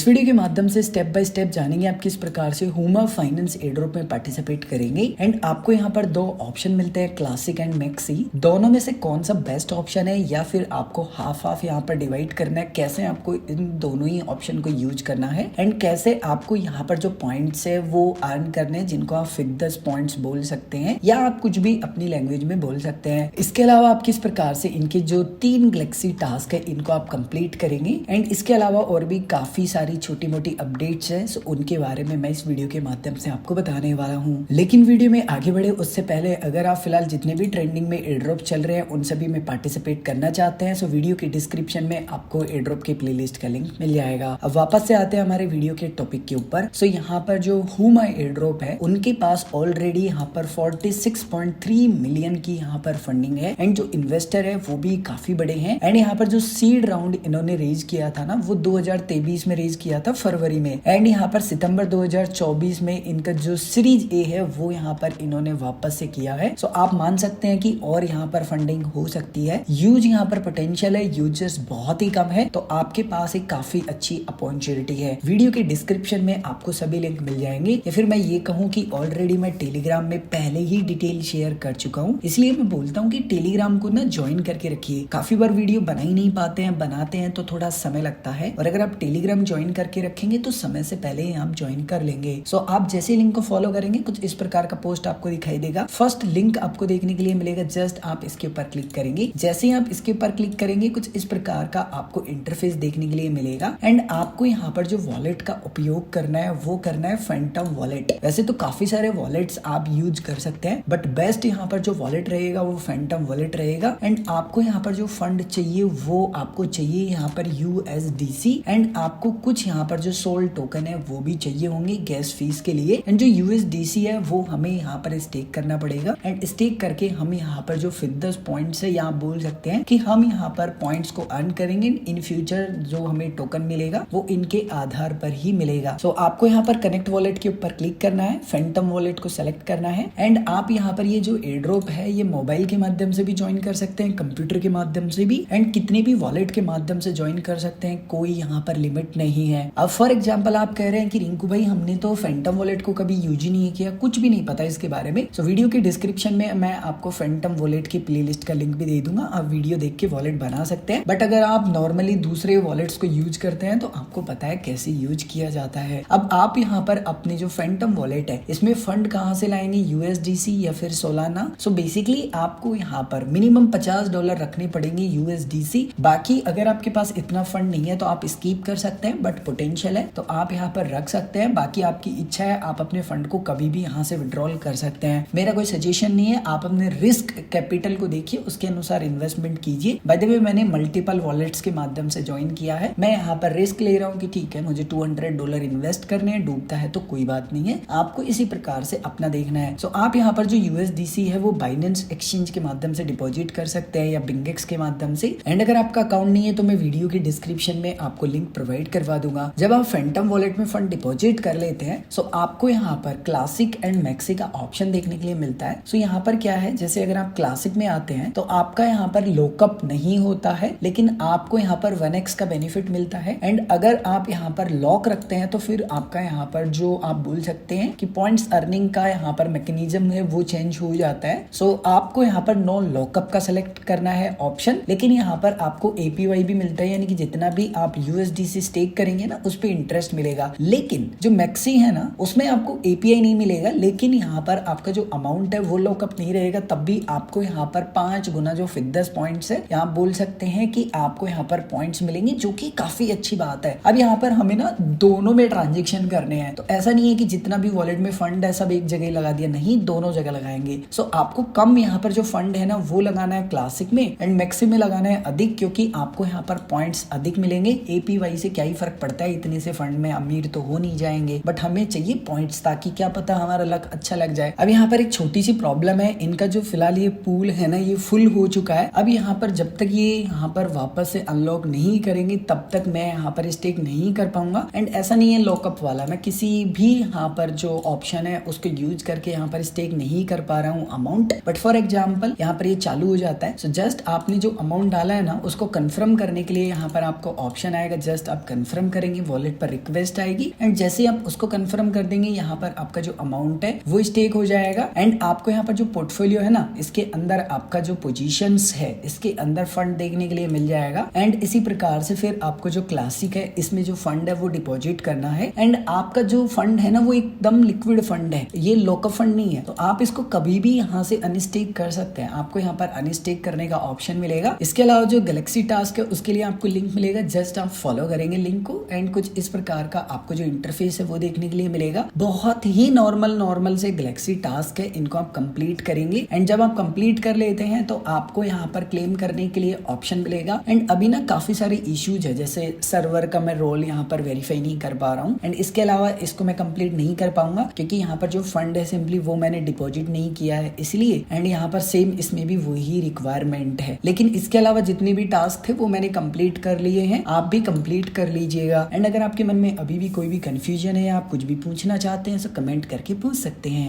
इस वीडियो के माध्यम से स्टेप बाय स्टेप जानेंगे आप किस प्रकार से हुमा फाइनेंस एयरड्रॉप में पार्टिसिपेट करेंगे। एंड आपको यहाँ पर दो ऑप्शन मिलते हैं, क्लासिक एंड मैक्सी। दोनों में से कौन सा बेस्ट ऑप्शन है या फिर आपको हाफ हाफ यहाँ पर डिवाइड करना है, कैसे आपको इन दोनों ही ऑप्शन को यूज करना है एंड कैसे आपको यहाँ पर जो पॉइंट्स है वो अर्न करने हैं, जिनको आप फिक्स पॉइंट्स बोल सकते हैं या आप कुछ भी अपनी लैंग्वेज में बोल सकते हैं। इसके अलावा आप किस प्रकार से इनके जो 3 गैलेक्सी टास्क है इनको आप कंप्लीट करेंगे एंड इसके अलावा और भी काफी सारी छोटी मोटी अपडेट्स हैं, सो उनके बारे में मैं इस वीडियो के माध्यम से आपको बताने वाला हूँ। लेकिन वीडियो में आगे बढ़े उससे पहले अगर आप फिलहाल जितने भी ट्रेंडिंग में एयर ड्रॉप चल रहे हैं उन सभी में पार्टिसिपेट करना चाहते हैं, सो वीडियो के डिस्क्रिप्शन में आपको एयर ड्रॉप की प्लेलिस्ट का लिंक मिल जाएगा। अब वापस से आते हैं हमारे वीडियो के टॉपिक के ऊपर। सो यहाँ पर जो हुमा एयर ड्रॉप है उनके पास ऑलरेडी यहाँ पर 46.3 मिलियन की यहाँ पर फंडिंग है एंड जो इन्वेस्टर है वो भी काफी बड़े हैं। एंड यहाँ पर जो सीड राउंड इन्होंने रेज किया था ना वो 2023 में रेज किया था फरवरी में, एंड यहाँ पर सितंबर 2024 में इनका जो सीरीज ए है वो यहाँ पर इन्होंने वापस से किया है। सो आप मान सकते हैं कि और यहाँ पर फंडिंग हो सकती है। यूज यहाँ पर पोटेंशियल है, यूजर्स बहुत ही कम है, तो आपके पास एक काफी अच्छी अपॉर्चुनिटी है। वीडियो के डिस्क्रिप्शन में आपको सभी लिंक मिल जाएंगे या फिर मैं ये कहूँ कि ऑलरेडी मैं टेलीग्राम में पहले ही डिटेल शेयर कर चुका हूँ, इसलिए मैं बोलता हूँ कि टेलीग्राम को ना ज्वाइन करके रखिए। काफी बार वीडियो बना ही नहीं पाते हैं, बनाते हैं तो थोड़ा समय लगता है, और अगर आप टेलीग्राम ज्वाइन करके रखेंगे तो समय से पहले ही आप ज्वाइन कर लेंगे। सो आप जैसे लिंक को फॉलो करेंगे कुछ इस प्रकार का पोस्ट आपको दिखाई देगा। फर्स्ट लिंक आपको देखने के लिए मिलेगा, जस्ट आप इसके ऊपर क्लिक करेंगे। जैसे ही आप इसके ऊपर क्लिक करेंगे कुछ इस प्रकार का आपको इंटरफेस देखने के लिए मिलेगा एंड आपको यहाँ पर जो वॉलेट का उपयोग करना है वो करना है फैंटम वॉलेट। वैसे तो काफी सारे वॉलेट्स आप यूज कर सकते हैं बट बेस्ट यहाँ पर जो वॉलेट रहेगा वो फैंटम वॉलेट रहेगा। एंड आपको यहाँ पर जो फंड चाहिए वो आपको चाहिए यहाँ पर USDC एंड आपको कुछ यहाँ पर जो सोल टोकन है वो भी चाहिए होंगे गैस फीस के लिए। एंड जो USDC है वो हमें यहाँ पर स्टेक करना पड़ेगा एंड स्टेक करके हम यहाँ पर जो फिक्स पॉइंट्स है यहाँ बोल सकते हैं कि हम यहाँ पर पॉइंट्स को अर्न करेंगे। इन फ्यूचर जो हमें टोकन मिलेगा वो इनके आधार पर ही मिलेगा। सो आपको यहाँ पर कनेक्ट वॉलेट के ऊपर क्लिक करना है, फैंटम वॉलेट को सेलेक्ट करना है एंड आप यहाँ पर ये जो एयर ड्रॉप है ये मोबाइल के माध्यम से भी ज्वाइन कर सकते हैं, कंप्यूटर के माध्यम से भी एंड कितने भी वॉलेट के माध्यम से ज्वाइन कर सकते हैं, कोई यहाँ पर लिमिट नहीं है। अब फॉर एग्जांपल आप कह रहे हैं कि रिंकू भाई हमने तो फैंटम वॉलेट को कभी यूज ही नहीं किया, कुछ भी नहीं पता इसके बारे में। सो वीडियो के डिस्क्रिप्शन में मैं आपको फैंटम वॉलेट की प्लेलिस्ट का लिंक भी दे दूंगा, आप वीडियो देख के वॉलेट बना सकते हैं। बट अगर आप नॉर्मली दूसरे वॉलेट्स को यूज करते हैं तो आपको पता है कैसे यूज किया जाता है। अब आप यहाँ पर अपने जो फैंटम वॉलेट है इसमें फंड कहाँ से लाएंगे, USDC या फिर सोलाना। सो बेसिकली आपको यहाँ पर मिनिमम $50 रखने पड़ेंगे USDC। बाकी अगर आपके पास इतना फंड नहीं है तो आप स्कीप कर सकते हैं, बट पोटेंशियल है तो आप यहाँ पर रख सकते हैं। बाकी आपकी इच्छा है, आप अपने फंड को कभी भी यहाँ से विड्रॉल कर सकते हैं। मेरा कोई सजेशन नहीं है, आप अपने रिस्क कैपिटल को देखिए, उसके अनुसार इन्वेस्टमेंट कीजिए। बाय द वे मैंने मल्टीपल वॉलेट्स के माध्यम से ज्वाइन किया है, मैं यहाँ पर रिस्क ले रहा हूँ कि ठीक है मुझे $200 इन्वेस्ट करने हैं, डूबता है तो कोई बात नहीं है, आपको इसी प्रकार से अपना देखना है। सो आप यहाँ पर जो USDC है वो बाइनेंस एक्सचेंज के माध्यम से डिपॉजिट कर सकते हैं या बिंगेक्स के माध्यम से। एंड अगर आपका अकाउंट नहीं है तो मैं वीडियो के डिस्क्रिप्शन में आपको लिंक प्रोवाइड करवा दूंगा। जब आप फैंटम वॉलेट में फंड डिपॉजिट कर लेते हैं सो आपको यहाँ पर क्लासिक एंड मैक्सी का ऑप्शन देखने के लिए मिलता है। सो यहाँ पर क्या है, जैसे अगर आप क्लासिक में आते हैं तो आपका यहाँ पर लॉकअप नहीं होता है, लेकिन आपको यहाँ पर 1x का बेनिफिट मिलता है। एंड अगर आप यहाँ पर लॉक रखते हैं तो फिर आपका यहाँ पर जो आप बोल सकते हैं कि पॉइंट्स अर्निंग का यहाँ पर मैकेनिज्म है वो चेंज हो जाता है। सो आपको यहाँ पर नो लॉकअप का सिलेक्ट करना है ऑप्शन, लेकिन यहाँ पर आपको APY भी मिलता है, यानी कि जितना भी आप USDC स्टेक करेंगे ना उस पे इंटरेस्ट मिलेगा। लेकिन जो मैक्सी है ना उसमें आपको API नहीं मिलेगा, लेकिन यहाँ पर आपका जो अमाउंट है वो लॉकअप नहीं रहेगा, तब भी आपको यहाँ पर 5 गुना जो फिक्स पॉइंट्स है यहाँ बोल सकते हैं कि आपको यहाँ पर पॉइंट्स मिलेंगे, जो कि काफी अच्छी बात है। अब यहाँ पर हमें ना दोनों में ट्रांजेक्शन करने हैं, तो ऐसा नहीं है कि जितना भी वॉलेट में फंड है सब एक जगह लगा दिया, नहीं, दोनों जगह लगाएंगे। सो आपको कम यहाँ पर जो फंड है ना वो लगाना है क्लासिक में एंड मैक्सी में लगाना है अधिक, क्योंकि आपको यहाँ पर पॉइंट्स अधिक मिलेंगे। APY से क्या ही फर्क पड़ता है, इतने से फंड में अमीर तो हो नहीं जाएंगे, बट हमें चाहिए पॉइंट्स ताकि क्या पता हमारा लक अच्छा लग जाए। अब यहाँ पर एक छोटी सी प्रॉब्लम है, इनका जो फिलहाल ये पूल है ना ये फुल हो चुका है। अब यहाँ पर जब तक ये यहाँ पर वापस से अनलॉक नहीं करेंगे तब तक मैं यहाँ पर स्टेक नहीं कर पाऊंगा। एंड ऐसा नहीं है लॉकअप वाला, मैं किसी भी यहाँ पर जो ऑप्शन है उसको यूज करके यहाँ पर स्टेक नहीं कर पा रहा हूँ अमाउंट, बट फॉर एग्जाम्पल यहाँ पर ये चालू हो जाता है। सो जस्ट आपने जो अमाउंट डाला है ना उसको कंफर्म करने के लिए यहाँ पर आपको ऑप्शन आएगा, जस्ट आप कंफर्म करेंगे वॉलेट पर रिक्वेस्ट आएगी एंड जैसे आप उसको कंफर्म कर देंगे यहाँ पर आपका जो अमाउंट है वो स्टेक हो जाएगा एंड आपको यहाँ पर जो पोर्टफोलियो है ना इसके अंदर आपका जो पोजीशंस है इसके अंदर फंड देखने के लिए मिल जाएगा एंड इसी प्रकार से फिर आपको जो क्लासिक है इसमें जो फंड है वो डिपॉजिट करना है एंड आपका जो फंड है ना वो एकदम लिक्विड फंड है, ये लॉकअप फंड नहीं है, तो आप इसको कभी भी यहाँ से अनस्टेक कर सकते हैं। आपको यहाँ पर अनस्टेक करने का ऑप्शन मिलेगा। इसके अलावा जो गैलेक्सी टास्क है उसके लिए आपको लिंक मिलेगा, जस्ट आप फॉलो करेंगे लिंक को एंड कुछ इस प्रकार का आपको जो इंटरफेस है वो देखने के लिए मिलेगा। बहुत ही नॉर्मल से गैलेक्सी टास्क है, इनको आप कंप्लीट करेंगे एंड जब आप कंप्लीट कर लेते हैं तो आपको यहाँ पर क्लेम करने के लिए ऑप्शन मिलेगा। एंड अभी ना काफी सारे इश्यूज है, जैसे सर्वर का मैं रोल यहाँ पर वेरीफाई नहीं कर पा रहा हूँ एंड इसके अलावा इसको मैं कंप्लीट नहीं कर पाऊंगा क्योंकि यहाँ पर जो फंड है सिंपली वो मैंने डिपॉजिट नहीं किया है इसलिए, एंड यहाँ पर सेम इसमें भी वही रिक्वायरमेंट है। लेकिन इसके अलावा जितने भी टास्क थे वो मैंने कंप्लीट कर लिए हैं, आप भी कंप्लीट कर लीजिएगा। एंड अगर आपके मन में अभी भी कोई भी कंफ्यूजन है या आप कुछ भी पूछना चाहते हैं तो कमेंट करके पूछ सकते हैं।